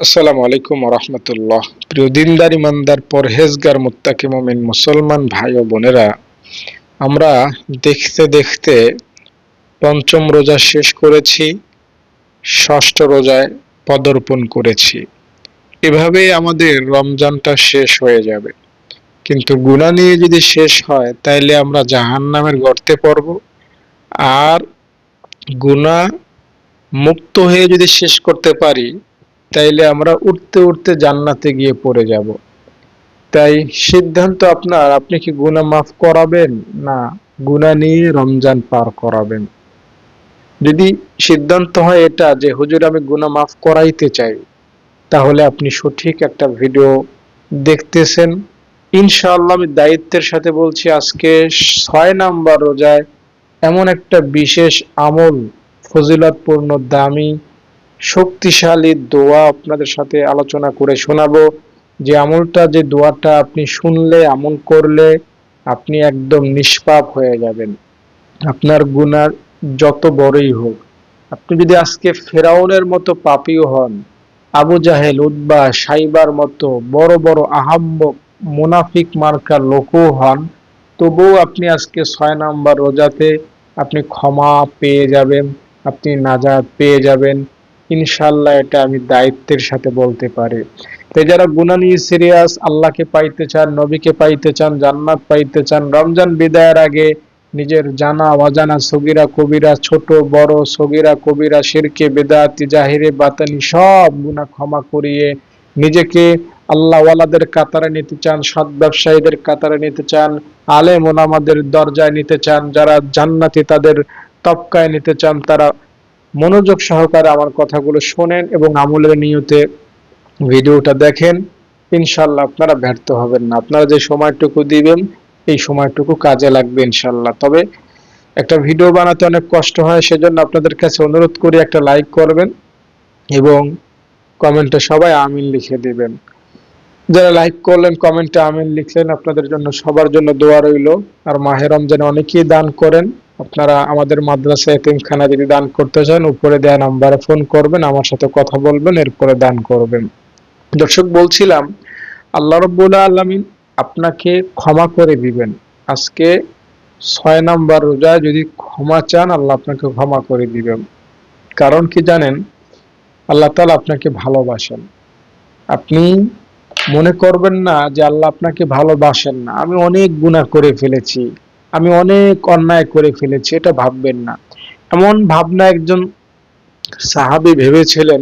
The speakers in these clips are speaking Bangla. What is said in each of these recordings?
আসসালামু আলাইকুম রহমতুল্লাহ। প্রিয় দিনদার ইমানদার পরহেজগার মুত্তাকি মুমিন মুসলমান ভাই ও বোনেরা, আমরা দেখতে দেখতে পঞ্চম রোজা শেষ করেছি, ষষ্ঠ রোজায় পদার্পণ করেছি। এভাবেই আমাদের রমজানটা শেষ হয়ে যাবে। কিন্তু গুনাহ নিয়ে যদি শেষ হয় তাইলে আমরা জাহান্নামের গর্তে পড়ব। আর গুনাহ মুক্ত হয়ে যদি শেষ করতে পারি তাইলে আমরা উঠতে উঠতে জান্নাতে গিয়ে পড়ে যাব। তাই সিদ্ধান্ত আপনার, আপনি কি গুনাহ মাফ করাবেন না গুনাহ নিয়ে রমজান পার করাবেন। যদি সিদ্ধান্ত হয় এটা যে হুজুর আমি গুনাহ মাফ করাইতে চাই, তাহলে আপনি সঠিক একটা ভিডিও দেখতেছেন। ইনশাআল্লাহ আমি দায়িত্বের সাথে বলছি, আজকে 6 নাম্বার রোজায় এমন একটা বিশেষ আমল, ফজিলতপূর্ণ, দামি, শক্তিশালী দোয়া আপনাদের সাথে আলোচনা করে শোনাবো। যে আমলটা, যে দোয়াটা আপনি শুনলে, আমল করলে আপনি একদম নিষ্পাপ হয়ে যাবেন। আপনার গুনাহ যত বড়ই হোক, আপনি যদি আজকে ফেরাউনের মতো পাপীও হন, আবু জাহেল, উতবা, সাইবার মতো বড় বড় আহাম্মক মুনাফিক মার্কা লোকও হন, তবুও আপনি আজকে 6 নাম্বার রোজাতে আপনি ক্ষমা পেয়ে যাবেন, আপনি নাজাত পেয়ে যাবেন। ইনশাল্লাহ এটা আমি দায়িত্বের সাথে বলতে পারি। তাই যারা গুনাহ নিয়ে সিরিয়াস, আল্লাহকে পাইতে চান, নবীকে পাইতে চান, জান্নাত পাইতে চান, রমজান বিদায়ের আগে নিজের জানা অজানা সগীরা কবিরা, ছোট বড় সগীরা কবিরা, শিরকে বেদাতি জাহিরে বাতানি সব গুনাহ ক্ষমা করিয়ে নিজেকে আল্লাহ ওয়ালাদের কাতারে নিতে চান, সৎ ব্যবসায়ীদের কাতারে নিতে চান, আলেম ওলামাদের দরজায় নিতে চান, যারা জান্নাতি তাদের তবকায় নিতে চান, তারা মনোযোগ সহকারে আমার কথাগুলো শোনেন এবং আমলের নিয়তে ভিডিওটা দেখেন। ইনশাল্লাহ আপনারা ব্যর্থ হবেন না। আপনারা যে সময়টুকু দিবেন এই সময়টুকু কাজে লাগবে ইনশাল্লাহ। তবে একটা ভিডিও বানাতে অনেক কষ্ট হয়, সেজন্য আপনাদের কাছে অনুরোধ করি একটা লাইক করবেন এবং কমেন্টে সবাই আমিন লিখে দিবেন। যারা লাইক করলেন, কমেন্টে আমিন লিখলেন, আপনাদের জন্য সবার জন্য দোয়া রইল। আর মাহে রমজানে অনেকেই দান করেন। আপনারা আমাদের মাদ্রাসা এতিমখানা যদি দান করতে চান, উপরে দেওয়া নাম্বারে ফোন করবেন, আমার সাথে কথা বলবেন, এরপরে দান করবেন। দর্শক, বলছিলাম আল্লাহ রাব্বুল আলামিন আপনাকে ক্ষমা করে দিবেন। আজকে 6 নাম্বার রোজায় যদি ক্ষমা চান, আল্লাহ আপনাকে ক্ষমা করে দিবেন। কারণ কি জানেন? আল্লাহ তাআলা আপনাকে ভালোবাসেন। আপনি মনে করবেন না যে আল্লাহ আপনাকে ভালোবাসেন না। আমি অনেক গুনাহ করে ফেলেছি, আমি অনেক অন্যায় করে ফেলেছি, এটা ভাববেন না। এমন ভাবনা একজন সাহাবী ভেবেছিলেন,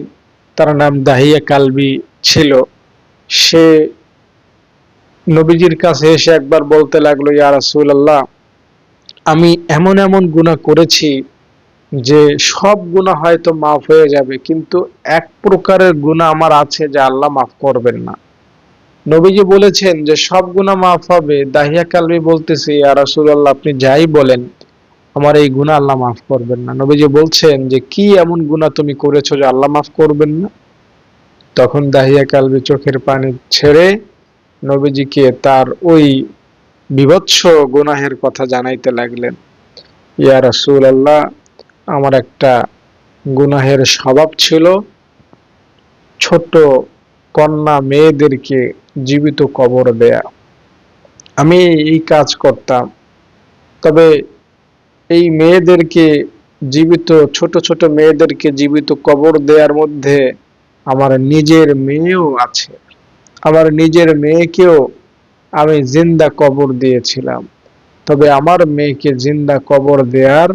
তার নাম দাহিয়া কালবি ছিল। সে নবীজির কাছে এসে একবার বলতে লাগলো, ইয়া রাসূলুল্লাহ, আমি এমন এমন গুনাহ করেছি যে সব গুনাহ হয়তো মাফ হয়ে যাবে, কিন্তু এক প্রকারের গুনাহ আমার আছে যা আল্লাহ মাফ করবেন না। নবীজি বলেছেন যে সব গুনাহ মাফ হবে। দাহিয়া কালবি বলতেছে, ইয়া রাসূলুল্লাহ, আপনি যাই বলেন, আমার এই গুনাহ আল্লাহ মাফ করবেন না। নবীজি বলছেন যে কি এমন গুনাহ তুমি করেছো যে আল্লাহ মাফ করবেন না? তখন দাহিয়া কালবি চোখের পানি ছেড়ে নবীজিকে তার ওই বিভৎস গুনাহের কথা জানাইতে লাগলেন। ইয়া রাসূলুল্লাহ, আমার একটা গুনাহের স্বভাব ছিল, ছোট কন্যা মেয়েদেরকে জীবিত কবর দেয়া। আমি এই কাজ করতাম। তবে এই মেয়েদেরকে জীবিত, ছোট ছোট মেয়েদেরকে জীবিত কবর দেওয়ার মধ্যে আমার নিজের মেয়েও আছে। আমার নিজের মেয়েকেও আমি জিন্দা কবর দিয়েছিলাম। তবে আমার মেয়েকে জিন্দা কবর দেওয়ার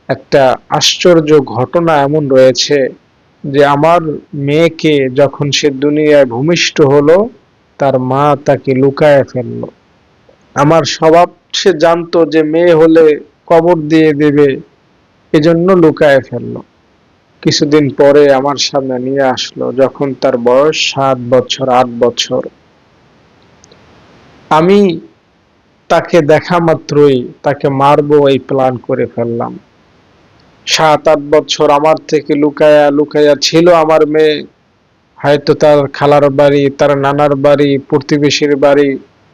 একটা আশ্চর্য ঘটনা এমন রয়েছে যে আমার মেয়েকে যখন সে দুনিয়ায় ভূমিষ্ঠ হলো, তার মা তাকে লুকায় ফেললো। আমার স্বভাব, সে জানতো যে মেয়ে হলে কবর দিয়ে দেবে, এজন্য লুকায় ফেললো। কিছুদিন পরে আমার সামনে নিয়ে আসলো, যখন তার বয়স 7 বছর 8 বছর। আমি তাকে দেখা মাত্রই তাকে মারবো এই প্ল্যান করে ফেললাম। 7 8 বছর আমার থেকে লুকায়া লুকায়া ছিল আমার মেয়ে। হয়তো তার খালার বাড়ি, তার নানার বাড়ি, প্রতিবেশীর বাড়ি,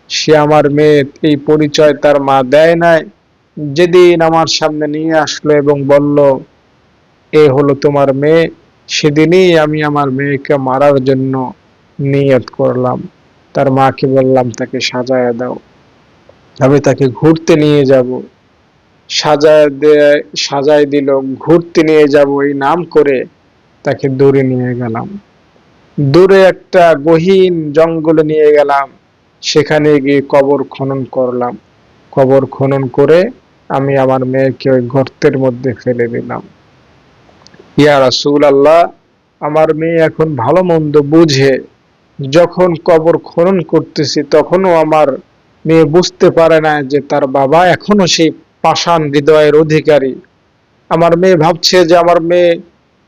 সে আমার মেয়ে এই পরিচয় তার মা দেয় নাই। যেদিন আমার সামনে নিয়ে আসলো এবং বলল, এ হলো তোমার মেয়ে, সেদিনই আমি আমার মেয়েকে মারার জন্য নিয়ত করলাম। তার মাকে বললাম তাকে সাজায় দাও, আমি তাকে ঘুরতে নিয়ে যাব। সাজায় দিল, ঘুরতে নিয়ে যাব এই নাম করে তাকে দূরে নিয়ে গেলাম। দূরে একটা গহীন জঙ্গলে নিয়ে গেলাম, সেখানে গিয়ে কবর খনন করলাম। কবর খনন করে আমি আমার মেয়েকে ওই গর্তের মধ্যে ফেলে দিলাম। ইয়া রাসূলুল্লাহ, আমার মেয়ে এখন ভালো মন্দ বুঝে, যখন কবর খনন করতেছি তখনও আমার মেয়ে বুঝতে পারে না যে তার বাবা এখনো সেই পাষাণ হৃদয়ের অধিকারী। আমার মেয়ে ভাবছে যে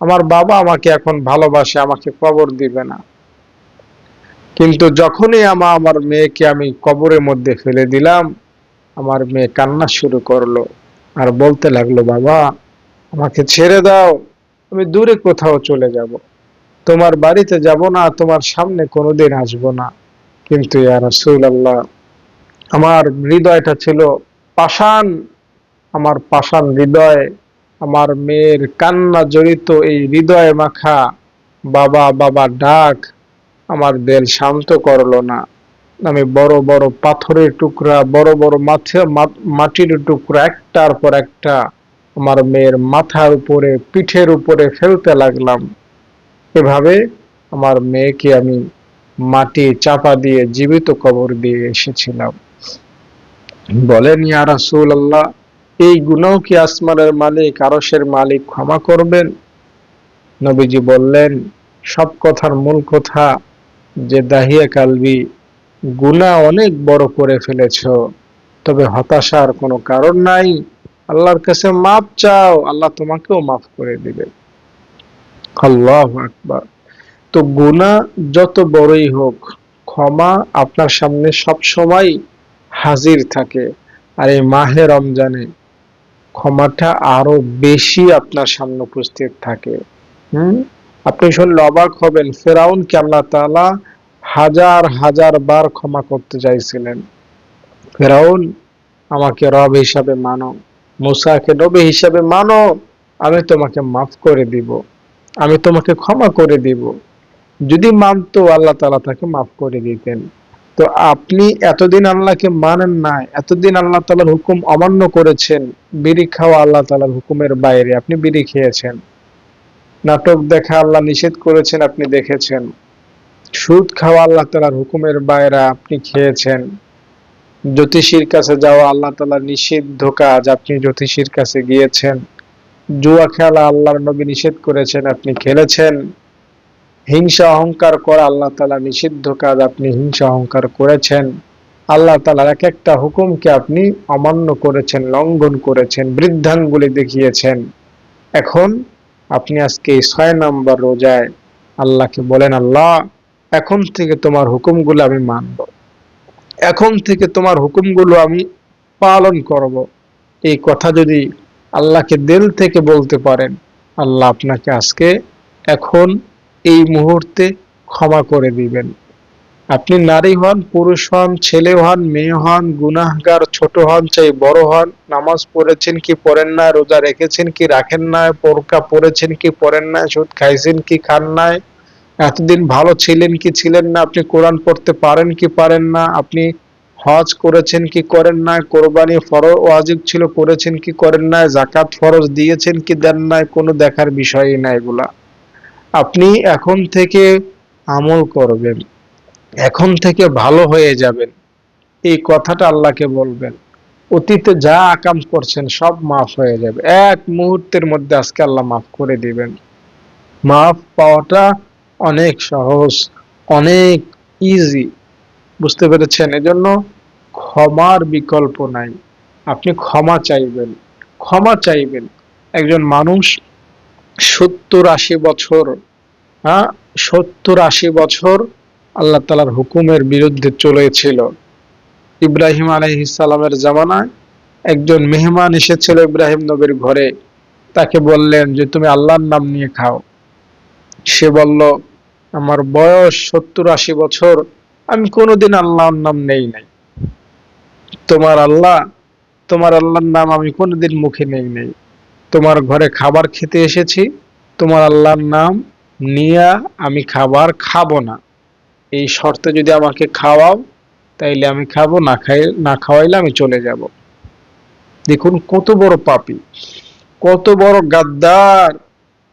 আমার বাবা আমাকে এখন ভালোবাসে, আমাকে কবর দিবে না। কিন্তু যখনই আমার মেয়েকে আমি কবরের মধ্যে ফেলে দিলাম, আমার মেয়ে কান্না শুরু করলো আর বলতে লাগলো, বাবা আমাকে ছেড়ে দাও, আমি দূরে কোথাও চলে যাব, তোমার বাড়িতে যাব না, তোমার সামনে কোনোদিন আসবো না। কিন্তু ইয়া রাসূলুল্লাহ, আমার হৃদয়টা ছিল পাষাণ, আমার পাষাণ হৃদয়, আমার মেয়ের কান্না জড়িত এই হৃদয়ে মাখা বাবা বাবা ডাক আমার দিল শান্ত করলো না। আমি বড় বড় পাথরের টুকরা, বড় বড় মাটির টুকরা একটার পর একটা আমার মেয়ের মাথার উপরে, পিঠের উপরে ফেলতে লাগলাম। এভাবে আমার মেয়েকে আমি মাটি চাপা দিয়ে জীবিত কবর দিয়ে এসেছিলাম। বলেন, ইয়া রাসূলুল্লাহ, এই গুনাহ কি আসমানের মালিক আরশের মালিক ক্ষমা করবেন? নবীজি বললেন, সব কথার মূল কথা যে দাহিয়া কালবি, গুনাহ অনেক বড় করে ফেলেছো, তবে হতাশার কোনো কারণ নাই। আল্লাহর কাছে মাপ চাও, আল্লাহ তোমাকেও মাফ করে দিবেন। আল্লাহু আকবার। তো গুনাহ যত বড়ই হোক, ক্ষমা আপনার সামনে সব সময় হাজির থাকে। আর এই মাহে রমজানে ক্ষমাটা আরো বেশি আপনার সামনে উপস্থিত থাকে। হুম আপনি শুনলে অবাক হবেন, ফেরাউনকে আল্লাহ তাআলা হাজার হাজার বার ক্ষমা করতে চাইছিলেন। ফেরাউন, আমাকে রব হিসাবে মানো, মুসাকে নবী হিসাবে মানো, আমি তোমাকে মাফ করে দিব, আমি তোমাকে ক্ষমা করে দিব। যদি মানতো আল্লাহ তাআলা তাকে মাফ করে দিতেন। তো আপনি এতদিন আল্লাহকে মানেন না, এতদিন আল্লাহ তাআলার হুকুম অমান্য করেছেন। বিড়ি খাওয়া আল্লাহ তাআলার হুকুমের বাইরে, আপনি বিড়ি খেয়েছেন। নাটক দেখা আল্লাহ নিষেধ করেছেন, আপনি দেখেছেন। সুদ খাওয়া আল্লাহ তাআলার হুকুমের বাইরে, আপনি খেয়েছেন। জ্যোতিষীর কাছে যাওয়া আল্লাহ তাআলার নিষিদ্ধ কাজ, আপনি জ্যোতিষীর কাছে গিয়েছেন। জুয়া খেলা আল্লাহর নবী নিষেধ করেছেন, আপনি খেলেছেন। হিংসা অহংকার করা আল্লাহ তাআলা নিষিদ্ধ কাজ, আপনি হিংসা অহংকার করেছেন। আল্লাহ তাআলার এক একটা হুকুমকে আপনি অমান্য করেছেন, লঙ্ঘন করেছেন, বৃদ্ধাঙ্গুলি দেখিয়েছেন। এখন আপনি আজকে এই 6 নম্বর রোজায় আল্লাহকে বলেন, আল্লাহ এখন থেকে তোমার হুকুমগুলো আমি মানব, এখন থেকে তোমার হুকুমগুলো আমি পালন করব। এই কথা যদি আল্লাহকে দিল থেকে বলতে পারেন, আল্লাহ আপনাকে আজকে, এখন, এই মুহূর্তে ক্ষমা করে দিবেন। আপনি নারী হন, পুরুষ হন, ছেলে হন, মেয়ে হন, গুনাহগার ছোট হন চাই বড় হন, নামাজ পড়েছেন কি পড়েন না, রোজা রেখেছেন কি রাখেন না, বোরকা পরেছেন কি পরেন না, সুদ খাইছেন কি খান নাই, এতদিন ভালো ছিলেন কি ছিলেন না, আপনি কোরআন পড়তে পারেন কি পারেন না, আপনি হজ করেছেন কি করেন না, কোরবানি ফরজ ওয়াজিব ছিল করেছেন কি করেন না, যাকাত ফরজ দিয়েছেন কি দেন নাই, কোনো দেখার বিষয়ই না এগুলা। আপনি এখন থেকে আমল করবেন, এখন থেকে ভালো হয়ে যাবেন, এই কথাটা আল্লাহকে বলবেন। অতীতে যা আকাম করছেন সব মাফ হয়ে যাবে, এক মুহূর্তের মধ্যে আজকে আল্লাহ মাফ করে দিবেন। মাফ পাওয়াটা অনেক সহজ, অনেক ইজি, বুঝতে পেরেছেন? এজন্য ক্ষমার বিকল্প নাই। আপনি ক্ষমা চাইবেন, ক্ষমা চাইবেন। একজন মানুষ 70-80 বছর, হ্যাঁ, 70-80 বছর আল্লাহ তাআলার হুকুমের বিরুদ্ধে চলেছিল। ইব্রাহিম আলাইহিস সালামের জামানায় একজন মেহমান এসেছিল ইব্রাহিম নবীর ঘরে। তাকে বললেন যে তুমি আল্লাহর নাম নিয়ে খাও। সে বলল, আমার বয়স 70-80 বছর, আমি কোনোদিন আল্লাহর নাম নেই নাই। তোমার আল্লাহ, তোমার আল্লাহর নাম আমি কোনোদিন মুখে নেই নাই। তোমার ঘরে খাবার খেতে এসেছি, তোমার আল্লাহর নাম নিয়া আমি খাবার খাবো না, এই শর্তে যদি আমাকে খাওয়াও তাইলে আমি খাবো, না খাওয়াইলে আমি চলে যাব। দেখুন কত বড় পাপী, কত বড় গাদ্দার,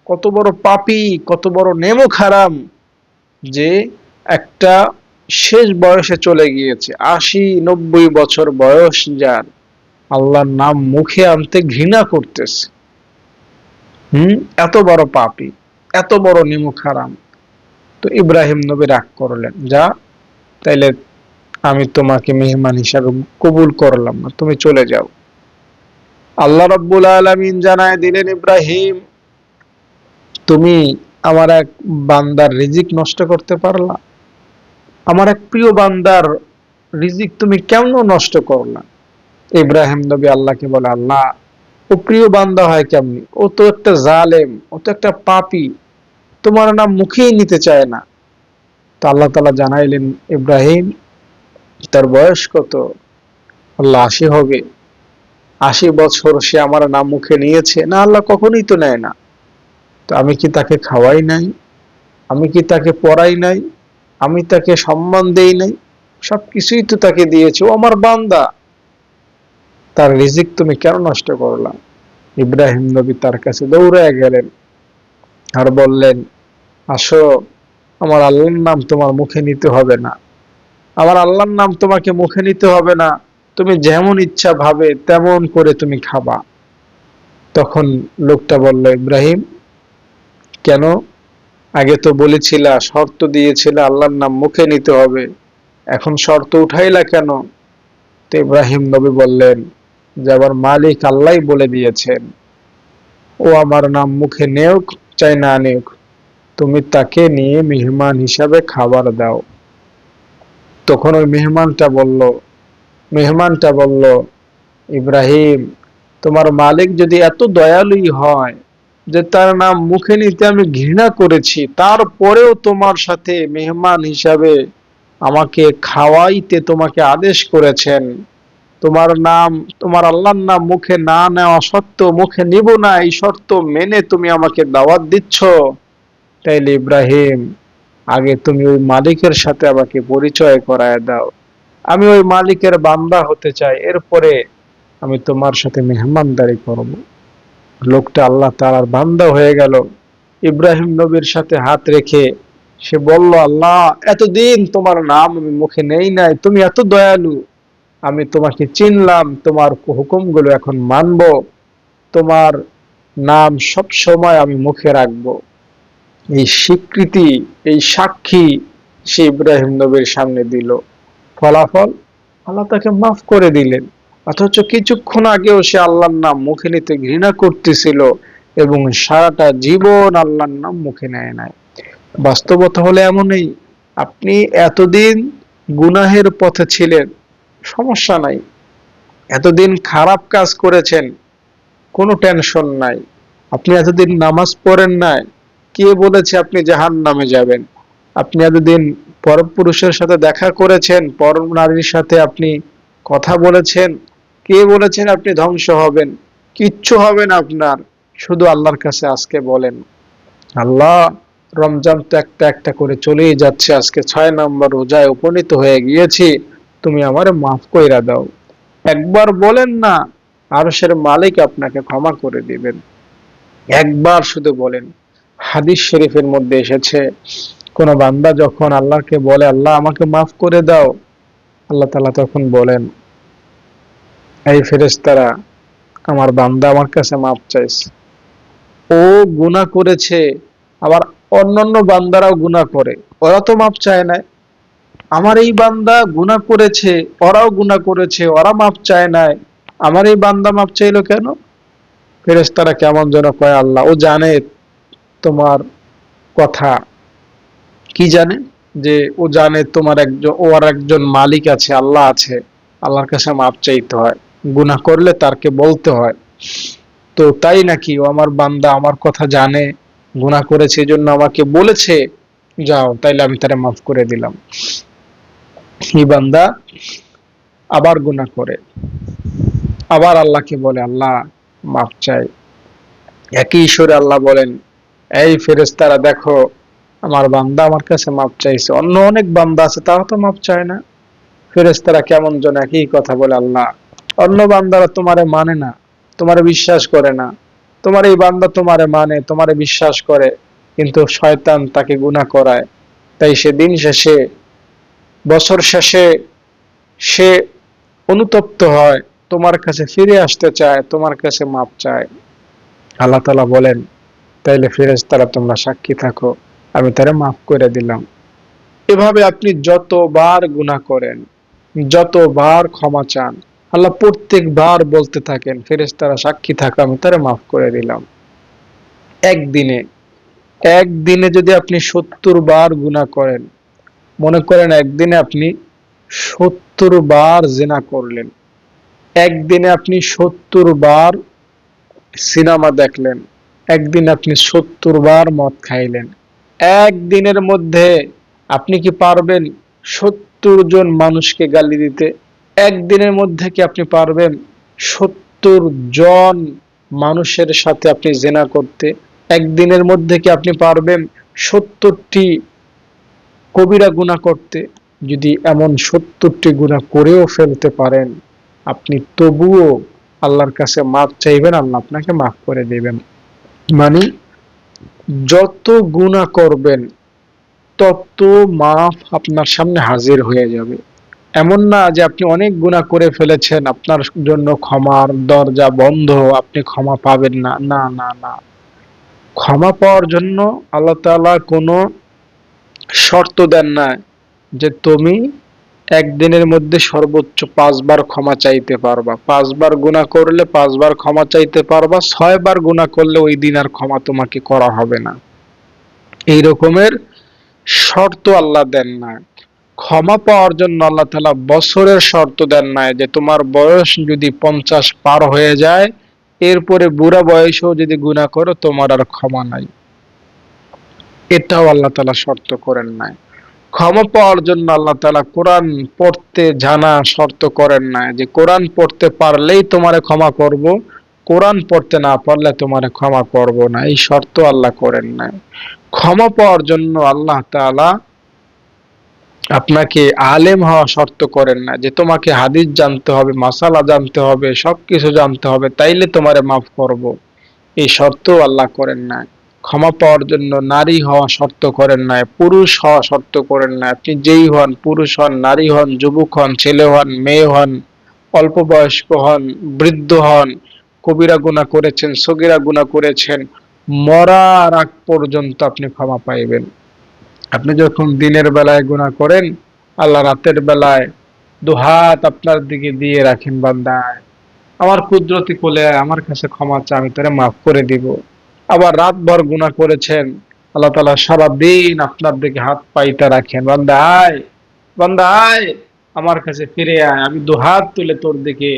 কত বড় পাপী, কত বড় নেমক হারাম, যে একটা শেষ বয়সে চলে গিয়েছে, ৮০-৯০ বছর বয়স যার, আল্লাহর নাম মুখে আনতে ঘৃণা করতেছে। এত বড় পাপী, এত বড় নিমক হারাম। তো ইব্রাহিম নবী রাগ করলেন, যা তাইলে আমি তোমাকে মেহমান হিসাবে কবুল করলাম না, তুমি চলে যাও। আল্লাহ রাব্বুল আলামিন জানায় দিলেন, ইব্রাহিম তুমি আমার এক বান্দার রিজিক নষ্ট করতে পারলা? আমার এক প্রিয় বান্দার রিজিক তুমি কেমন নষ্ট করলা? ইব্রাহিম নবী আল্লাহকে বলে, আল্লাহ ও প্রিয় বান্দা হয় কেমনি? ও তো একটা জালেম, ও তো একটা পাপী, তোমার নাম মুখেই নিতে চায় না। তো আল্লাহ তাআলা জানাইলেন, ইব্রাহিম তার বয়স কত? আল্লাহ ৮০ হবে। ৮০ বছর সে আমার নাম মুখে নিয়েছে না? আল্লাহ কখনোই তো নেয় না। তো আমি কি তাকে খাওয়াই নাই? আমি কি তাকে পড়াই নাই? আমি তাকে সম্মান দেই নাই? সবকিছুই তো তাকে দিয়েছে, ও আমার বান্দা, তার রিজিক তুমি কেন নষ্ট করলাম? ইব্রাহিম নবী তার কাছে দৌড়ায় গেলেন আর বললেন, আসো, আমার আল্লাহর নাম তোমার মুখে নিতে হবে না, আমার আল্লাহর নাম তোমাকে মুখে নিতে হবে না, তুমি যেমন ইচ্ছা ভাবে তেমন করে তুমি খাবা। তখন লোকটা বলল, ইব্রাহিম কেন? আগে তো বলেছিলা, শর্ত দিয়েছিলা আল্লাহর নাম মুখে নিতে হবে, এখন শর্ত উঠাইলা কেন? তো ইব্রাহিম নবী বললেন যে, আমার মালিক আল্লাহই বলে দিয়েছেন, ও আমার নাম মুখে নেউক চাই না নেউক, তুমি তাকে নিয়ে মেহমান হিসাবে খাবার দাও। তখন ওই মেহমানটা বলল, ইব্রাহিম তোমার মালিক যদি এত দয়ালুই হয় যে তার নাম মুখে নিতে আমি ঘৃণা করেছি, তারপরেও তোমার সাথে মেহমান হিসাবে আমাকে খাওয়াইতে তোমাকে আদেশ করেছেন, তোমার আল্লাহর নাম মুখে না নেওয়া সত্ত্বেও, মুখে নিব না এই শর্ত মেনে তুমি আমাকে দাওয়াত দিচ্ছ, তাইলে ইব্রাহিম আগে তুমি ওই মালিকের সাথে আমাকে পরিচয় করায় দাও, আমি ওই মালিকের বান্দা হতে চাই, এরপরে আমি তোমার সাথে মেহমানদারি করব। লোকটা আল্লাহ তাআলার বান্দা হয়ে গেল। ইব্রাহিম নবীর সাথে হাত রেখে সে বলল, আল্লাহ এতদিন তোমার নাম আমি মুখে নেই নাই, তুমি এত দয়ালু, আমি তোমাকে চিনলাম, তোমার হুকুমগুলো এখন মানব, তোমার নাম সব সময় আমি মুখে রাখবো। এই স্বীকৃতি, এই সাক্ষী সে ইব্রাহিম নবীর সামনে দিল। ফলাফল, আল্লাহ তাকে মাফ করে দিলেন। অথচ কিছুক্ষণ আগেও সে আল্লাহর নাম মুখে নিতে ঘৃণা করতেছিল এবং সারাটা জীবন আল্লাহর নাম মুখে নেয় নাই। বাস্তবতা হলে এমনই, আপনি এতদিন গুনাহের পথে ছিলেন, সমস্যা নাই, এতদিন খারাপ কাজ করেছেন, কোনো টেনশন নাই, আপনি এতদিন নামাজ পড়েন নাই, কে বলেছে আপনি জাহান্নামে যাবেন? আপনি এতদিন পরপুরুষের সাথে দেখা করেছেন, পর নারীর সাথে আপনি কথা বলেছেন, কে বলেছেন আপনি ধ্বংস হবেন? কিচ্ছু হবে না আপনার। শুধু আল্লাহর কাছে আজকে বলেন, আল্লাহ রমজান তো একটা একটা করে চলেই যাচ্ছে, আজকে ৬ নম্বর রোজায় উপনীত হয়ে গিয়েছি, তুমি আমারে মাফ কইরা দাও। একবার বলেন না, আরশের মালিক আপনাকে ক্ষমা করে দিবেন। একবার শুধু বলেন। হাদিস শরীফের মধ্যে এসেছে, কোন বান্দা যখন আল্লাহকে বলে, আল্লাহ আমাকে মাফ করে দাও, আল্লাহ তাআলা তখন বলেন, এই ফেরেশতারা, আমার বান্দা আমার কাছে মাফ চাইছে, ও গুনাহ করেছে, আবার অন্যান্য বান্দারাও গুনাহ করে, ওরা তো মাফ চায় না, আমার এই বান্দা গুনাহ করেছে, ওরাও গুনাহ করেছে, ওরা মাফ চায় নাই, আমার এই বান্দা মাফ চাইলো কেন? ফেরেশতারা কেমন যেন কয়, আল্লাহ ও জানে তোমার কথা। কি জানে? যে ও জানে তোমার একজন, ওর একজন মালিক আছে, আল্লাহ আছে, আল্লাহর কাছে মাপ চাইতে হয়, গুনাহ করলে তারকে বলতে হয়। তো তাই নাকি ও আমার বান্দা আমার কথা জানে, গুনাহ করেছে এজন্য আমাকে বলেছে, যাও তাইলে আমি তারে মাফ করে দিলাম। এই বান্দা আবার গুনাহ করে, আবার আল্লাহকে বলে, আল্লাহ মাফ চাই। একই ঈশ্বরে আল্লাহ বলেন, এই ফেরেশতারা দেখো, আমার বান্দা আমার কাছে মাপ চাইছে, অন্য অনেক বান্দা আছে তারা তো মাপ চায় না। ফেরেশতারা কেমন যেন একই কথা বলে, আল্লাহ অন্য বান্দারা তোমারে মানে না, তোমারে বিশ্বাস করে না, তোমার এই বান্দা তোমারে মানে, তোমারে বিশ্বাস করে, কিন্তু শয়তান তাকে গুনাহ করায়। তাই সে দিন শেষে, বছর শেষে সে অনুতপ্ত হয়, তোমার কাছে ফিরে আসতে চায়, তোমার কাছে মাপ চায়। আল্লাহ তাআলা বলেন, তাইলে ফেরেশতারা তোমরা সাক্ষী থাকো, আমি তারে মাফ করে দিলাম। এভাবে আপনি যতবার গুনাহ করেন, যতবার ক্ষমা চান, আল্লাহ প্রত্যেকবার বলতে থাকেন, ফেরেশতারা সাক্ষী থাকো, আমি তারে মাফ করে দিলাম। একদিনে, একদিনে যদি আপনি ৭০ বার গুনাহ করেন, মনে করেন একদিনে আপনি ৭০ বার জিনা করলেন, একদিনে আপনি ৭০ বার সিনেমা দেখলেন, একদিন আপনি ৭০ বার মদ খাইলেন, একদিনের মধ্যে আপনি কি পারবেন ৭০ জন মানুষকে গালি দিতে? একদিনের মধ্যে কি আপনি পারবেন ৭০ জন মানুষের সাথে আপনি জেনা করতে? একদিনের মধ্যে কি আপনি পারবেন ৭০টি কবিরা গুনাহ করতে? যদি এমন ৭০টি গুনাহ করেও ফেলতে পারেন, আপনি তবুও আল্লাহর কাছে মাফ চাইবেন, আল্লাহ আপনাকে মাফ করে দিবেন। মানে যত গুনাহ করবেন তত মাফ আপনার সামনে হাজির হয়ে যাবে। এমন না যে আপনি অনেক গুনাহ করে ফেলেছেন, আপনার জন্য ক্ষমার দরজা বন্ধ, আপনি ক্ষমা পাবেন না, না না না। ক্ষমা পাওয়ার জন্য আল্লাহ তাআলা কোনো শর্ত দেন না যে তুমি একদিনের মধ্যে সর্বোচ্চ ৫ বার ক্ষমা চাইতে পারবা, ৫ বার গুনাহ করলে ৫ বার ক্ষমা চাইতে পারবা, ৬ বার গুনাহ করলে ওই দিন আর ক্ষমা তোমাকে করা হবে না। এই রকমের শর্ত আল্লাহ দেন না। ক্ষমা পাওয়ার জন্য আল্লাহ তাআলা বছরের শর্ত দেন নাই, যে তোমার বয়স যদি ৫০ পার হয়ে যায়, এরপরে বুড়া বয়সেও যদি গুনাহ করো তোমার আর ক্ষমা নাই। এটাও আল্লাহ তাআলা শর্ত করেন নাই। ক্ষমা পাওয়ার জন্য আল্লাহ তাআলা কোরআন পড়তে জানা শর্ত করেন নাই, যে কোরআন পড়তে পারলেই তোমারে ক্ষমা করব, কোরআন পড়তে না পারলে তোমারে ক্ষমা করব না, এই শর্ত আল্লাহ করেন নাই। ক্ষমা পাওয়ার জন্য আল্লাহ তাআলা আপনাকে আলেম হওয়া শর্ত করেন না, যে তোমাকে হাদিস জানতে হবে, মাসালা জানতে হবে, সবকিছু জানতে হবে, তাইলে তোমারে মাফ করব, এই শর্ত আল্লাহ করেন না। ক্ষমা পাওয়ার জন্য নারী হওয়া শর্ত করেন নাই, পুরুষ হওয়া শর্ত করেন না। আপনি যেই হন, পুরুষ হন, নারী হন, যুবক হন, ছেলে হন, মেয়ে হন, অল্প বয়স্ক হন, বৃদ্ধ হন, কবিরা গুনাহ করেছেন, সগীরা গুনাহ করেছেন, মরার আগ পর্যন্ত আপনি ক্ষমা পাইবেন। আপনি যখন দিনের বেলায় গুনাহ করেন, আল্লাহ রাতের বেলায় দুহাত আপনার দিকে দিয়ে রাখেন, বান্দা আমার কুদরতি কোলে আয়, আমার কাছে ক্ষমা চা, আমি তোরে মাফ করে দিব। আবার রাতভর গুনাহ করেছেন, আল্লাহ তাআলা সারা দিন আপনার দিকে হাত পাইতে রাখেন, বান্দা আয়, বান্দা আয়, আমার কাছে ফিরে আয়, আমি দুহাত তুলে তোর দিকে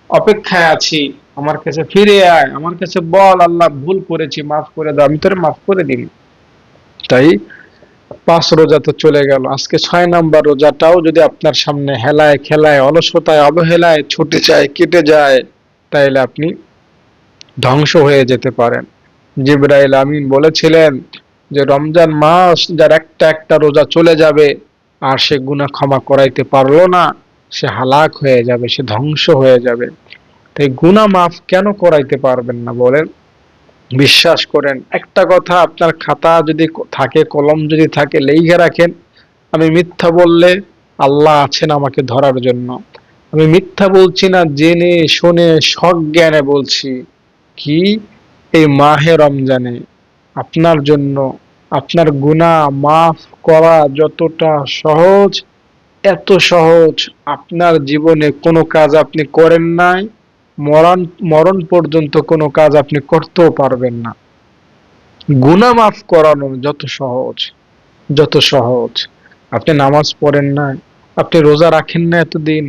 অপেক্ষায় আছি, আমার কাছে ফিরে আয়, আমার কাছে বল আল্লাহ ভুল করেছি, মাফ করে দাও, আমি তোরে মাফ করে দিই। তাই ৫ রোজা তো চলে গেল, আজকে ৬ নাম্বার রোজাটাও যদি আপনার সামনে হেলায় খেলায়, অলসতায়, অবহেলায় ছুটে যায়, কেটে যায়, তাইলে আপনি ধ্বংস হয়ে যেতে পারেন। জিবরাইল আমিন বলেছিলেন যে রমজান মাস যার একটা একটা রোজা চলে যাবে আর সে গুনাহ ক্ষমা করাইতে পারলো না, সে হালাক হয়ে যাবে, সে ধ্বংস হয়ে যাবে। তাই গুনাহ মাফ কেন করাইতে পারবেন না বলেন? বিশ্বাস করেন, একটা কথা আপনার খাতা যদি থাকে, কলম যদি থাকে, লিখে রাখেন, আমি মিথ্যা বললে আল্লাহ আছেন আমাকে ধরার জন্য। আমি মিথ্যা বলছি না, জেনে শুনে সজ্ঞানে বলছি। কি? এই মাহে রমজানে আপনার জন্য আপনার গুনাহ মাফ করা যতটা সহজ, এত সহজ আপনার জীবনে কোনো কাজ আপনি করেন নাই, মরণ মরণ পর্যন্ত কোনো কাজ আপনি করতেও পারবেন না। গুনাহ মাফ করানো যত সহজ, যত সহজ। আপনি নামাজ পড়েন না, আপনি রোজা রাখেন না এতদিন,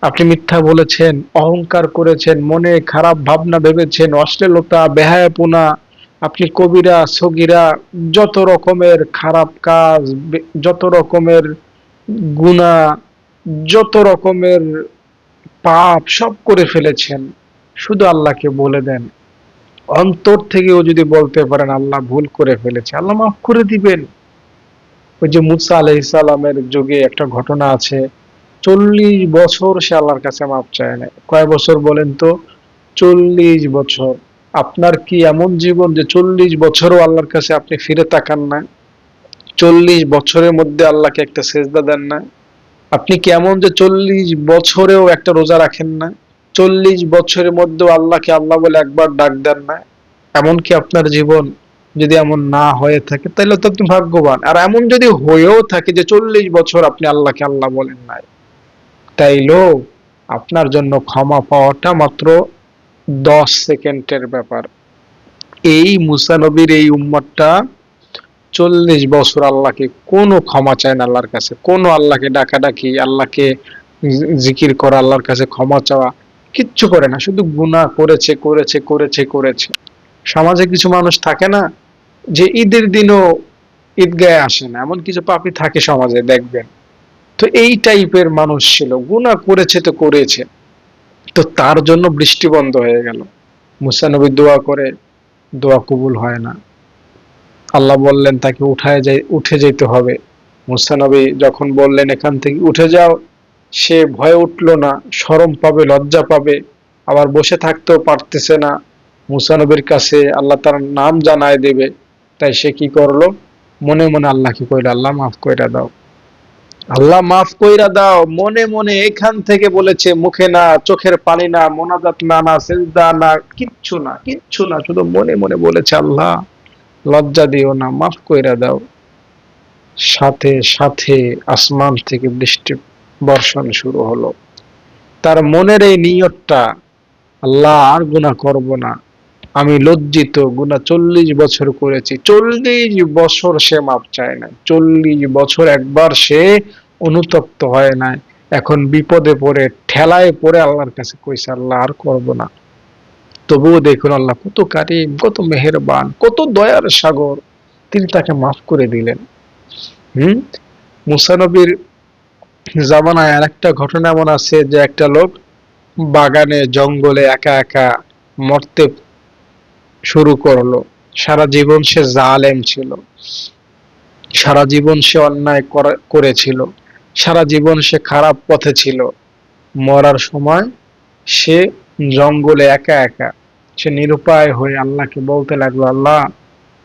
আপনি মিথ্যা বলেছেন, অহংকার করেছেন, মনে খারাপ ভাবনা ভেবেছেন, অশ্লীলতা, বেহায়াপনা, আপনি কবিরা সগীরা যত রকমের খারাপ কাজ, যত রকমের গুনাহ, যত রকমের পাপ সব করে ফেলেছেন। শুধু আল্লাহকে বলে দেন, অন্তর থেকেও যদি বলতে পারেন আল্লাহ ভুল করে ফেলেছে, আল্লাহ মাফ করে দিবেন। ওই যে মুসা আলাইহিস সালামের যুগে একটা ঘটনা আছে, 40 বছর সে আল্লাহর কাছে মাপ চায় না। কয় বছর বলেন তো? 40 বছর। আপনার কি এমন জীবন যে 40 বছরও আল্লাহর কাছে আপনি ফিরে তাকান না? 40 বছরের মধ্যে আল্লাহকে একটা সেজদা দেন না? আপনি কি এমন যে 40 বছরেও একটা রোজা রাখেন না? 40 বছরের মধ্যেও আল্লাহকে আল্লাহ বলে একবার ডাক দেন না? এমন কি আপনার জীবন? যদি এমন না হয়ে থাকে তাহলে তো আপনি ভাগ্যবান। আর এমন যদি হয়েও থাকে যে 40 বছর আপনি আল্লাহকে আল্লাহ বলেন নাই, তাইলেও আপনার জন্য ক্ষমা পাওয়াটা মাত্র 10 সেকেন্ডের ব্যাপার। এই মুসা নবীর এই উম্মতটা 40 বছর আল্লাহকে কোনো ক্ষমা চায় না, আল্লাহর কাছে কোনো, আল্লাহকে ডাকাডাকি, আল্লাহকে জিকির করা, আল্লাহর কাছে ক্ষমা চাওয়া কিচ্ছু করে না, শুধু গুনাহ করেছে করেছে করেছে করেছে। সমাজে কিছু মানুষ থাকে না যে ঈদের দিনও ঈদগাহে আসে না, এমন কিছু পাপী থাকে সমাজে, দেখবেন। তো এই টাইপের মানুষ ছিল, গুনাহ করেছে তো করেছে। তো তার জন্য বৃষ্টি বন্ধ হয়ে গেল। মুসা নবী দোয়া করে, দোয়া কবুল হয় না। আল্লাহ বললেন তাকে উঠে যেতে হবে। মুসা নবী যখন বললেন এখান থেকে উঠে যাও, সে ভয়ে উঠলো না, শরম পাবে, লজ্জা পাবে, আবার বসে থাকতেও পারতেছে না। মুসা নবীর কাছে আল্লাহ তার নাম জানায় দেবে, তাই সে কি করলো? মনে মনে আল্লাহকে কইল, আল্লাহ মাফ কইরা দাও, আল্লাহ মাফ কইরা দাও। মনে মনে এখান থেকে বলেছে, মুখে না, চোখের পানি না, মোনাজাত না, না সেজদা না, কিচ্ছু না, কিচ্ছু না, শুধু মনে মনে বলেছে, আল্লাহ লজ্জা দিও না, মাফ কইরা দাও। সাথে সাথে আসমান থেকে বৃষ্টি বর্ষণ শুরু হলো। তার মনের এই নিয়তটা, আল্লাহ আর গুনাহ করব না, আমি লজ্জিত, গুনাহ 40 বছর করেছি। 40 বছর সে মাপ চায় না, 40 বছর একবার সে অনুতপ্ত হয় নাই। এখন বিপদে পড়ে, ঠেলায় পড়ে আল্লাহর কাছে কইছে, আল্লাহ আর করব না। তবুও দেখুন আল্লাহ কত কারিম, কত মেহেরবান, কত দয়ার সাগর, তিনি তাকে মাফ করে দিলেন। হম। মুসা নবীর জামানায় আর একটা ঘটনা এমন আছে যে একটা লোক বাগানে জঙ্গলে একা একা মরতে শুরু করলো। সারা জীবন সে জালেম ছিল, সারা জীবন সে অন্যায় করেছিল, সারা জীবন সে খারাপ পথে ছিল। মরার সময় সে জঙ্গলে একা একা, সে নিরুপায় হয়ে আল্লাহকে বলতে লাগলো, আল্লাহ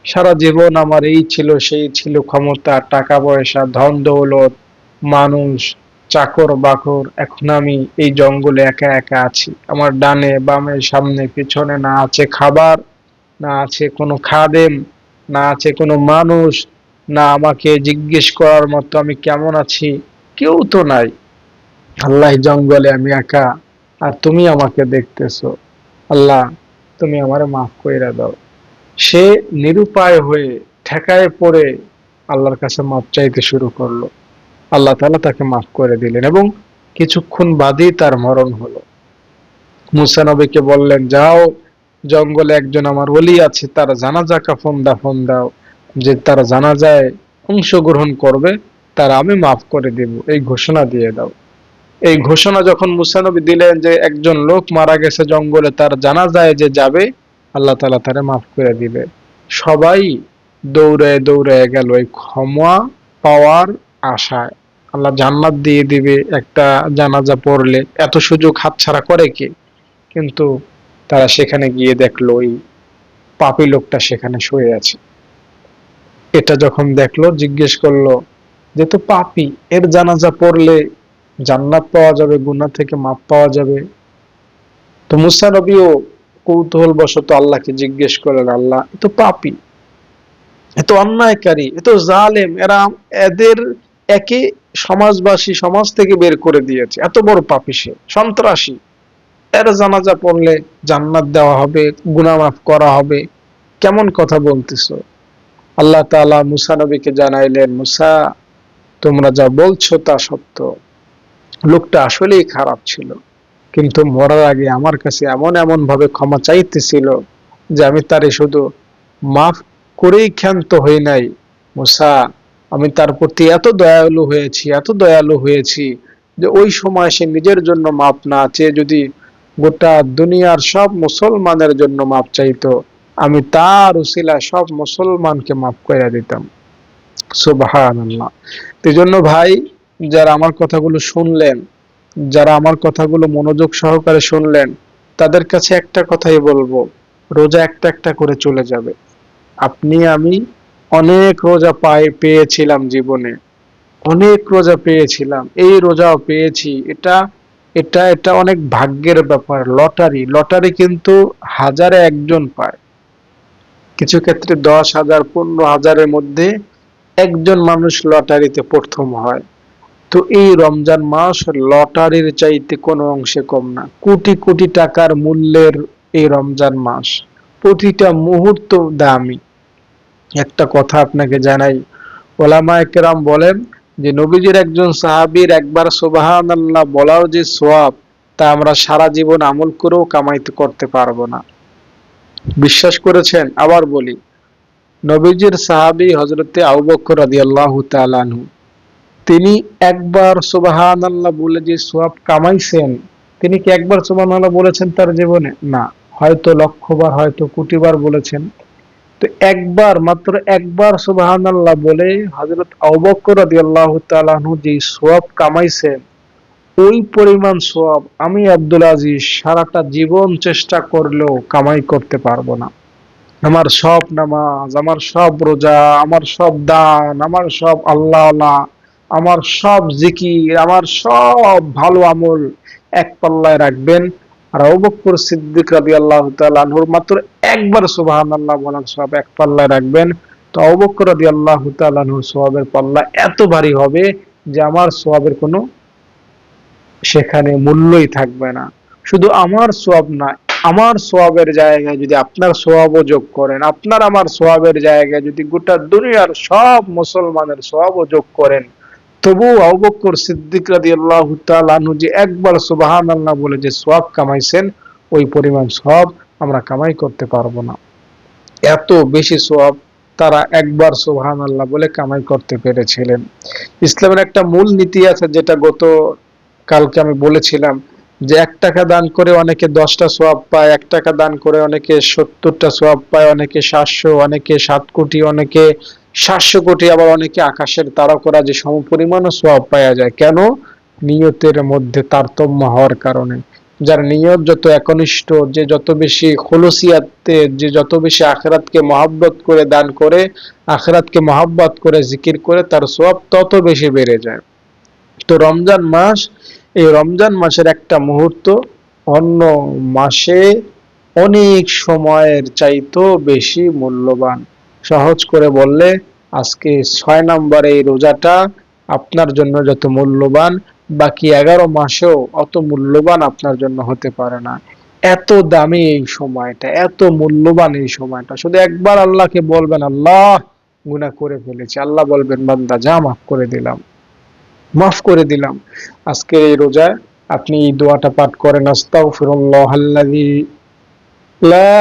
সারা জীবন আমার এই ছিল সেই ছিল, ক্ষমতা, টাকা পয়সা, ধন দৌলত, মানুষ, চাকর বাকর, এখন আমি এই জঙ্গলে একা একা আছি। আমার ডানে বামে সামনে পিছনে না আছে খাবার, না আছে কোনো খাদেম, না আছে কোনো মানুষ, না আমাকে জিজ্ঞেস করার মতো আমি কেমন আছি, কেউ তো নাই। আল্লাহ, জঙ্গলে আমি একা, আর তুমি আমাকে দেখতেছো। আল্লাহ তুমি আমারে মাফ কইরা দাও। সে নিরুপায় হয়ে ঠেকায় পড়ে আল্লাহর কাছে মাপ চাইতে শুরু করলো। আল্লাহ তাআলা তাকে মাফ করে দিলেন এবং কিছুক্ষণ বাদেই তার মরণ হলো। মুসা নবীকে বললেন, যাও জঙ্গলে একজন আমার ওলি আছে, তার জানাজা কাফন দাফন দাও, যে তার জানাজায় অংশগ্রহণ করবে তার আমি মাফ করে দেব, এই ঘোষণা দিয়ে দাও। এই ঘোষণা যখন মুসা নবী দিলেন যে একজন লোক মারা গেছে জঙ্গলে, তার জানাজায় যে যাবে আল্লাহ তাআলা তারে মাফ করে দিবে। সবাই দৌড়ে দৌড়ে গেল এই ক্ষমা পাওয়ার আশায়। আল্লাহ জান্নাত দিয়ে দিবে একটা জানাজা পড়লে, এত সুযোগ হাতছাড়া করে কে? কিন্তু তারা সেখানে গিয়ে দেখলো ওই পাপী লোকটা সেখানে শুয়ে আছে। এটা যখন দেখলো, জিজ্ঞেস করলো যে তো পাপী, এর জানাজা পড়লে জান্নাত পাওয়া যাবে, গুনাহ থেকে মাপ পাওয়া যাবে। তো মুসা নবীও কৌতূহল বশত আল্লাহকে জিজ্ঞেস করলেন, আল্লাহ এ তো পাপী, এত অন্যায়কারী, এত জালেম, এদের একে সমাজবাসী সমাজ থেকে বের করে দিয়েছে, এত বড় পাপী, সে সন্ত্রাসী, এর জানাজা পড়লে জান্নাত দেওয়া হবে, গুনাহ মাফ করা হবে, কেমন কথা বলতেছো? আল্লাহ তাআলা মুসা নবীকে জানাইলেন, মুসা তোমরা যা বলছো তা সত্য, লোকটা আসলেই খারাপ ছিল, কিন্তু মরার আগে আমার কাছে এমন এমন ভাবে ক্ষমা চাইতেছিল যে আমি তারে শুধু মাফ করেই ক্ষান্ত হই নাই। মুসা, আমি তার প্রতি এত দয়ালু হয়েছি, এত দয়ালু হয়েছি যে ওই সময় সে নিজের জন্য মাপ না চেয়ে যদি গোটা দুনিয়ার সব মুসলমানের জন্য মাপ চাইতো, আমি তার উসিলায় সব মুসলমানকে মাফ করে দিতাম। সুবহানাল্লাহ। এই জন্য ভাই, যারা আমার কথাগুলো শুনলেন, যারা আমার কথাগুলো মনোযোগ সহকারে শুনলেন, তাদের কাছে একটা কথাই বলবো, রোজা একটা একটা করে চলে যাবে। আপনি আমি অনেক রোজা পেয়েছিলাম জীবনে, অনেক রোজা পেয়েছিলাম, এই রোজাও পেয়েছি। এটা এটা এটা অনেক ভাগ্যের ব্যাপার, লটারি। লটারি কিন্তু হাজারে একজন পায়, কিছু ক্ষেত্রে 10,000 15,000-এর মধ্যে একজন মানুষ লটারিতে প্রথম হয়। তো এই রমজান মাস লটারির চাইতে কোনো অংশে কম না। কোটি কোটি টাকার মূল্যের এই রমজান মাস, প্রতিটা মুহূর্ত দামি। একটা কথা আপনাকে জানাই, ওলামায়ে কেরাম বলেন যে নবীজির একজন সাহাবীর একবার সুবহানাল্লাহ বলার যে সওয়াব, তা আমরা সারা জীবন আমল করেও কামাইতে করতে পারবো না। বিশ্বাস করেছেন? আবার বলি, নবীজির সাহাবী হযরতে আবু বকর রাদিয়াল্লাহু তাআলা আনহু, তিনি একবার সুবহানাল্লাহ বলে যে সওয়াব কামাইছেন, তিনি কি একবার সুবহানাল্লাহ বলেছেন তার জীবনে? না, হয়তো লক্ষবার, হয়তো কোটিবার বলেছেন। তো একবার, মাত্র একবার সুবহানাল্লাহ বলে হযরত আবু বকর রাদিয়াল্লাহু তাআলা আনহু যে সওয়াব কামাইছেন, ওই পরিমাণ সওয়াব আমি আব্দুল আজিজ সারাটা জীবন চেষ্টা করলেও কামাই করতে পারবো না। আমার সব নামাজ, আমার সব রোজা, আমার সব দান, আমার সব আল্লাহ, আমার সব জিকির, আমার সব ভালো আমল এক পাল্লায় রাখবেন, আর আবু বকর সিদ্দিক রাদিয়াল্লাহু তাআলা আনহুর মাত্র একবার সুবহানাল্লাহ বলার সব এক পাল্লায় রাখবেন। তো আবু বকর রাদিয়াল্লাহু তাআলা আনহুর সওয়াবের পাল্লা এত ভারী হবে যে আমার সওয়াবের কোনো সেখানে মূল্যই থাকবে না। শুধু আমার সওয়াব না, আমার সওয়াবের জায়গায় যদি আপনার সওয়াবও যোগ করেন, আপনার আমার সওয়াবের জায়গায় যদি গোটা দুনিয়ার সব মুসলমানের সওয়াবও যোগ করেন, তবু আবু বকর সিদ্দিক রাদিয়াল্লাহু তাআলা আনহু যে একবার সুবহানাল্লাহ বলে যে সওয়াব কামাইছেন, ওই পরিমাণ সওয়াব আমরা কামাই করতে পারবো না। এত বেশি সওয়াব তারা একবার সুবহানাল্লাহ বলে কামাই করতে পেরেছিলেন। ইসলামের একটা মূল নীতি আছে, যেটা গত কালকে আমি বলেছিলাম, যে 1 টাকা দান করে অনেকে 10টা সওয়াব পায়, 1 টাকা দান করে অনেকে 70টা সওয়াব পায়, অনেকে 700, অনেকে 7 কোটি, অনেকে 700 কোটি, আবার অনেকে আকাশের তারকারা যে সমপরিমাণও সওয়াব পাওয়া যায়। কেন? নিয়তের মধ্যে তারতম্য হওয়ার কারণে। যার নিয়ত যত একনিষ্ঠ, যে যত বেশি খুলুসিয়াতে, যে যত বেশি আখিরাতকে মহব্বত করে দান করে, আখিরাতকে মহব্বত করে জিকির করে, তার সওয়াব তত বেশি বেড়ে যায়। তো রমজান মাস, এই রমজান মাসের একটা মুহূর্ত অন্য মাসে অনেক সময়ের চাইতেও বেশি মূল্যবান। সহজ করে বললে, আজকে 6 নম্বরে এই রোজাটা আপনার জন্য যত মূল্যবান, বাকি 11 মাসেও অত মূল্যবান আপনার জন্য হতে পারে না। এত দামি এই সময়টা, এত মূল্যবান এই সময়টা। শুধু একবার আল্লাহকে বলবেন, আল্লাহ গুনাহ করে ফেলেছি, আল্লাহ বলবেন, বান্দা যা, মাফ করে দিলাম, মাফ করে দিলাম। আজকের এই রোজায় আপনি এই দোয়াটা পাঠ করেন, আস্তাগফিরুল্লাহাল্লাযী লা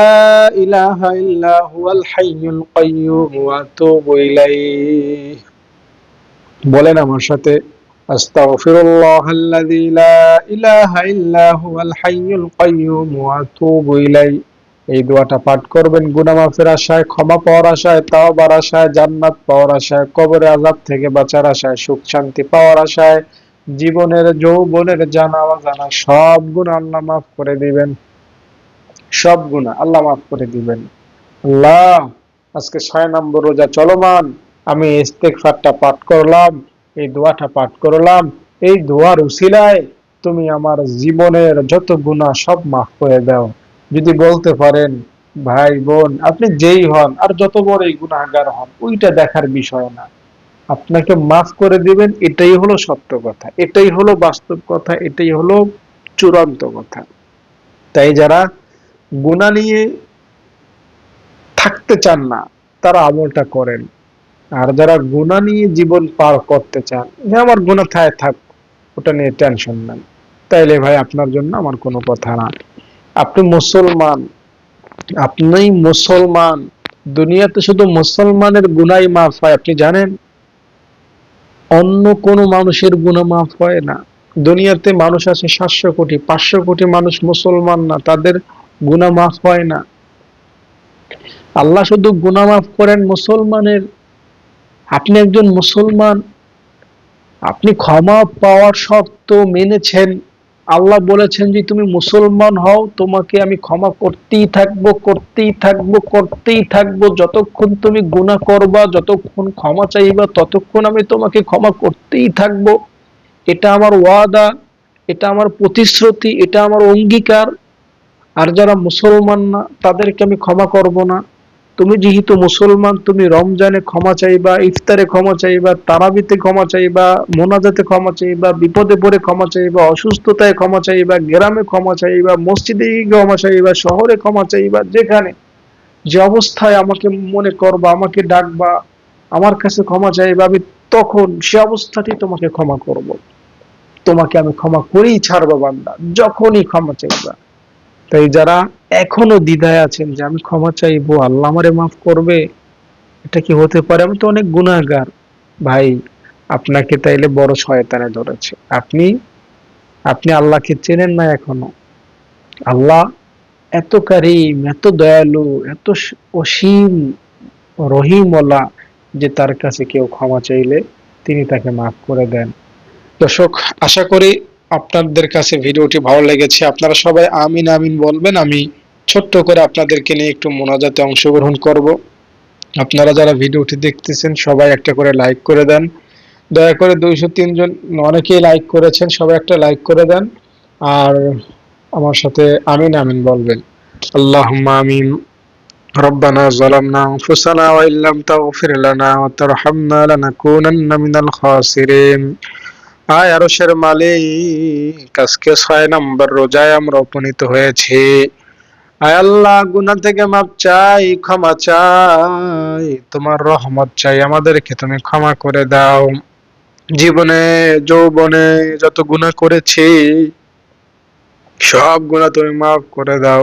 ইলাহা ইল্লা হুয়াল হাইয়ুল কাইয়্যুম ওয়া আতুবু ইলাইহি। বলেন আমার সাথে, আস্তাগফিরুল্লাহাল্লাযী লা ইলাহা ইল্লা হুয়াল হাইয়ুল কাইয়্যুম ওয়া আতুবু ইলাইহি। এই দোয়াটা পাঠ করবেন গুনাহ মাফের আশায়, ক্ষমা পাওয়ার আশায়, তাওবার আশায়, জান্নাত পাওয়ার আশায়, কবরে আযাব থেকে বাঁচার আশায়, সুখ শান্তি পাওয়ার আশায়। জীবনের যৌবনের জানা অজানা সব গুনাহ আল্লাহ মাফ করে দিবেন, সব গুনাহ আল্লাহ মাফ করে দিবেন। আল্লাহ, আজকে 6 নম্বর রোজা চলমান, আমি ইস্তেগফারটা পাঠ করলাম, এই দোয়াটা পাঠ করলাম, এই দোয়ার উসিলায় তুমি আমার জীবনের যত গুনাহ সব মাফ করে দাও। যদি বলতে পারেন, ভাই বোন আপনি যেই হন আর যত বড়ই গুনাহগার হন, ওইটা দেখার বিষয় না, আপনাকে মাফ করে দিবেন, এটাই হলো সত্য কথা, এটাই হলো বাস্তব কথা, এটাই হলো চূড়ান্ত কথা। তাই যারা গুনাহ নিয়ে থাকতে চান না, তারা আমলটা করেন। আর যারা গুনাহ নিয়ে জীবন পার করতে চান, যে আমার গুনাহ থাক, ওটা নিয়ে টেনশন নাই, তাইলে ভাই আপনার জন্য আমার কোনো কথা না। আপনি মুসলমান, আপনি মুসলমান, দুনিয়াতে শুধু মুসলমানের গুনাহই মাফ হয়, আপনি জানেন? অন্য কোনো মানুষের গুনাহ মাফ হয় না। দুনিয়াতে মানুষ আছে 700 কোটি, 500 কোটি মানুষ মুসলমান না, তাদের গুনাহ মাফ হয় না। আল্লাহ শুধু গুনাহ মাফ করেন মুসলমানের। আপনি একজন মুসলমান, আপনি ক্ষমা পাওয়ার শর্ত মেনেছেন। আল্লাহ বলেছেন যে তুমি মুসলমান হও, তোমাকে আমি ক্ষমা করতেই থাকবো, করতেই থাকবো, করতেই থাকবো। যতক্ষণ তুমি গুনাহ করবা, যতক্ষণ ক্ষমা চাইবা, ততক্ষণ আমি তোমাকে ক্ষমা করতেই থাকবো। এটা আমার ওয়াদা, এটা আমার প্রতিশ্রুতি, এটা আমার অঙ্গীকার। আর যারা মুসলমান না তাদেরকে আমি ক্ষমা করব না। তুমি যেহেতু মুসলমান, তুমি রমজানে ক্ষমা চাইবা, ইফতারে ক্ষমা চাইবা, তারাবিতে ক্ষমা চাইবা, মোনাজাতে ক্ষমা চাইবা, বিপদে পড়ে ক্ষমা চাইবা, অসুস্থতায় ক্ষমা চাইবা, গ্রামে ক্ষমা চাইবা, মসজিদে গিয়ে ক্ষমা চাইবা, শহরে ক্ষমা চাইবা, যেখানে যে অবস্থায় আমাকে মনে করবা, আমাকে ডাকবা, আমার কাছে ক্ষমা চাইবা, আমি তখন সে অবস্থাতেই তোমাকে ক্ষমা করব। তোমাকে আমি ক্ষমা করেই ছাড়বো বান্দা, যখনই ক্ষমা চাইবা। তাই যারা এখনো দ্বিধায় আছেন যে আমি ক্ষমা চাইবো, আল্লাহ আমারে মাফ করবে, এটা কি হতে পারে, আমি তো অনেক গুনাহগার, ভাই আপনাকে তাইলে বড় শয়তানে ধরেছে। আপনি আপনি আল্লাহকে চেনেন না এখনো। আল্লাহ এত কারীম, এত দয়ালু, এত অসীম রহিমওয়ালা যে তার কাছে কেউ ক্ষমা চাইলে তিনি তাকে মাফ করে দেন। দর্শক, আশা করি আপনাদের কাছে ভিডিওটি ভালো লেগেছে। আপনারা সবাই আমিন আমিন বলবেন। আমি ছোট্ট করে আপনাদেরকে নিয়ে একটু মোনাজাতে অংশগ্রহণ করব। আপনারা যারা ভিডিওটি দেখতেছেন সবাই একটা করে লাইক করে দেন। দয়া করে 203 জন, অনেকেই লাইক করেছেন, সবাই একটা লাইক করে দেন। আর আমার সাথে আমিন আমিন বলবেন। আল্লাহুম্মা আমিন। ربنا ظلمنا أنفسنا وإن لم تغفر لنا وترحمنا لنكونن من الخاسرين। আয় আরশের মালিক, আজকে 6 নম্বর রোজায় আমরা উপনীত হয়েছি। আয় আল্লাহ, গুনাহ থেকে মাপ চাই, ক্ষমা চাই, তোমার রহমত চাই, আমাদেরকে তুমি ক্ষমা করে দাও। জীবনে যৌবনে যত গুনাহ করেছি সব গুনাহ তুমি মাফ করে দাও।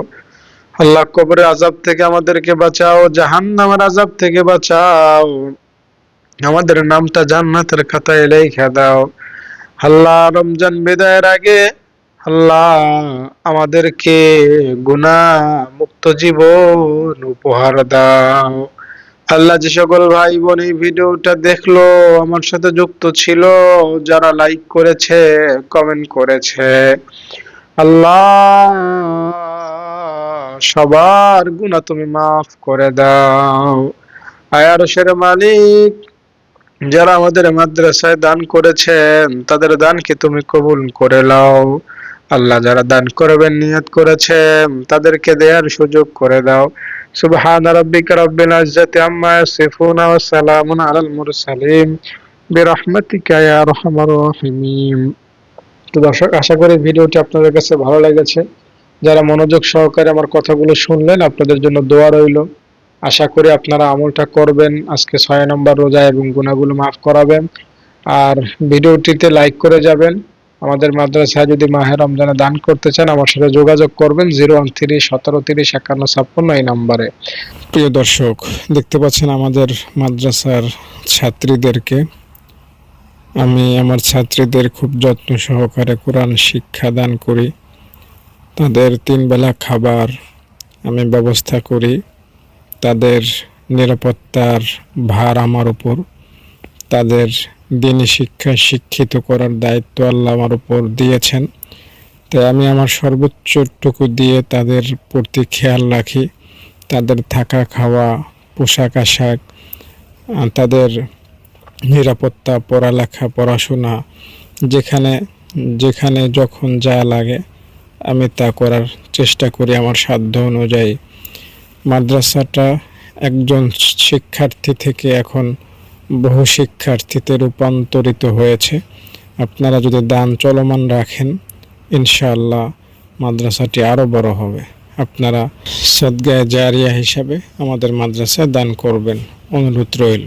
আল্লাহ, কবরের আযাব থেকে আমাদেরকে বাঁচাও, জাহান্নামের আযাব থেকে বাঁচাও, আমাদের নামটা জান্নাতের খাতায় লিখে দাও। আল্লাহ, রমজান বিদায়ের আগে আল্লাহ আমাদেরকে গুনাহ মুক্ত জীবন উপহার দাও। আল্লাহ, যে সকল ভাই বোন এই ভিডিওটা দেখলো, আমার সাথে যুক্ত ছিল, যারা লাইক করেছে, কমেন্ট করেছে, আল্লাহ সবার গুনাহ তুমি মাফ করে দাও। আয় আরশের মালিক, যারা আমাদের মাদ্রাসায় দান করেছেন তাদের দানকে তুমি কবুল করে নাও। আল্লাহ, যারা দান করবেন নিয়ত করেছেন তাদেরকে দেওয়ার সুযোগ করে দাও। সুবহান রাব্বিকা রাব্বিল ইজ্জাতি আম্মা ইয়াসিফুন ওয়া সালামুন আলাল মুরসালিন বিরহমাতিকা ইয়া আরহামার রাহিমিন। তো দর্শক, আশা করি ভিডিওটি আপনাদের কাছে ভালো লেগেছে। যারা মনোযোগ সহকারে আমার কথাগুলো শুনলেন, আপনাদের জন্য দোয়া রইল। আশা করি আপনারা আমলটা করবেন, আজকে 6 নম্বর রোজা, এবং গুনাহগুলো মাফ করাবেন। আর ভিডিওটিতে লাইক করে যাবেন। আমাদের মাদ্রাসায় যদি মাহে রমজানে দান করতে চান, আমার সাথে যোগাযোগ করবেন 013-1730-5156 এই নাম্বারে। প্রিয় দর্শক, দেখতে পাচ্ছেন আমাদের মাদ্রাসার ছাত্রীদেরকে। আমি আমার ছাত্রীদের খুব যত্ন সহকারে কোরআন শিক্ষা দান করি। তাদের 3 বেলা খাবার আমি ব্যবস্থা করি। তাদের নিরাপত্তার ভার আমার উপর। তাদের দ্বীনি শিক্ষায় শিক্ষিত করার দায়িত্ব আল্লাহ আমার উপর দিয়েছেন। তাই আমি আমার সর্বোচ্চটুকু দিয়ে তাদের প্রতি খেয়াল রাখি। তাদের থাকা খাওয়া, পোশাক আশাক, তাদের নিরাপত্তা, পড়ালেখা, পড়াশোনা, যেখানে যেখানে যখন যা লাগে আমি তা করার চেষ্টা করি আমার সাধ্য অনুযায়ী। মাদ্রাসাটা একজন শিক্ষার্থী থেকে এখন বহু শিক্ষার্থীতে রূপান্তরিত হয়েছে। আপনারা যদি দান চলমান রাখেন, ইনশাআল্লাহ মাদ্রাসাটি আরও বড় হবে। আপনারা সদগায়ে জারিয়া হিসাবে আমাদের মাদ্রাসায় দান করবেন, অনুরোধ রইল।